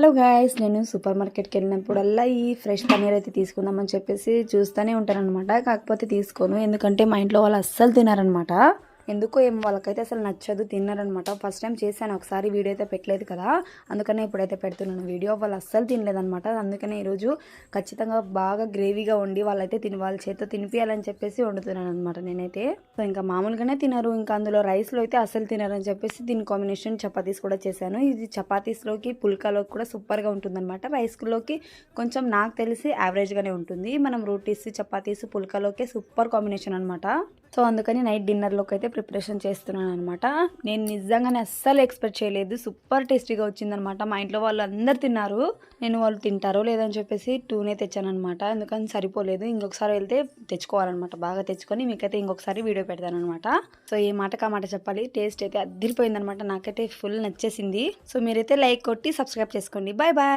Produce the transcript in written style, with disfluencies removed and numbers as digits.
Hello guys, నేను super మార్కెట్కి వెళ్ళినప్పుడల్లా ఈ ఫ్రెష్ పన్నీర్ అయితే తీసుకుందామని చెప్పేసి చూస్తూనే ఉంటానన్నమాట. కాకపోతే తీసుకోను, ఎందుకంటే మా ఇంట్లో వాళ్ళు అస్సలు తినారనమాట. ఎందుకో ఏం వాళ్ళకైతే అసలు నచ్చదు, తిన్నారనమాట. ఫస్ట్ టైం చేశాను ఒకసారి, వీడియో అయితే పెట్టలేదు కదా, అందుకనే ఇప్పుడైతే పెడుతున్నాను వీడియో. వాళ్ళు అస్సలు తినలేదనమాట. అందుకనే ఈరోజు ఖచ్చితంగా బాగా గ్రేవీగా వండి వాళ్ళైతే వాళ్ళ చేతితో తినిపించాలని చెప్పేసి వండుతున్నాను అనమాట నేనైతే. సో ఇంకా మామూలుగానే తినరు, ఇంకా అందులో రైస్లో అయితే అస్సలు తినరని చెప్పేసి దీని కాంబినేషన్ చపాతీస్ కూడా చేశాను. ఇది చపాతీస్లోకి పుల్కాలోకి కూడా సూపర్గా ఉంటుందన్నమాట. రైస్లోకి కొంచెం నాకు తెలిసి యావరేజ్గానే ఉంటుంది. మనం రోటీస్ చపాతీస్ పుల్కాలోకి సూపర్ కాంబినేషన్ అనమాట. సో అందుకని నైట్ డిన్నర్లోకి అయితే ప్రిపరేషన్ చేస్తున్నాను అనమాట. నేను నిజంగానే అస్సలు ఎక్స్పెక్ట్ చేయలేదు, సూపర్ టేస్టీగా వచ్చిందనమాట. మా ఇంట్లో వాళ్ళు అందరు తిన్నారు. నేను వాళ్ళు తింటారో లేదని చెప్పేసి 2నే తెచ్చాను అనమాట. అందుకని సరిపోలేదు, ఇంకొకసారి వెళ్తే తెచ్చుకోవాలన్నమాట. బాగా తెచ్చుకొని మీకైతే ఇంకొకసారి వీడియో పెడతాను అనమాట. సో ఏ మాటకా మాట చెప్పాలి, టేస్ట్ అయితే అదిరిపోయిందనమాట. నాకైతే ఫుల్ నచ్చేసింది. సో మీరైతే లైక్ కొట్టి సబ్స్క్రైబ్ చేసుకోండి. Bye bye.